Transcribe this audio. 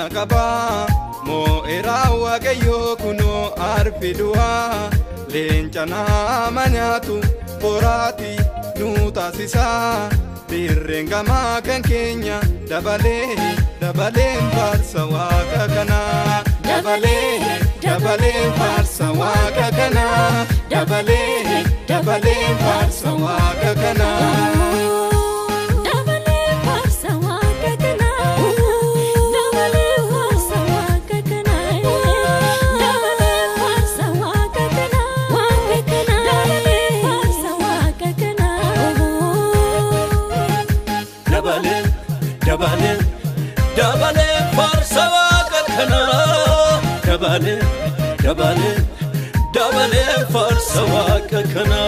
qaba mo era waaqayyo kuno arfidua lencana manyatu porati nutasisa direngama kan kenya dabale farsa waka kana dabale farsa waka kana dabale farsa waka kana dabale farsa waka kana dabale farsa waka kana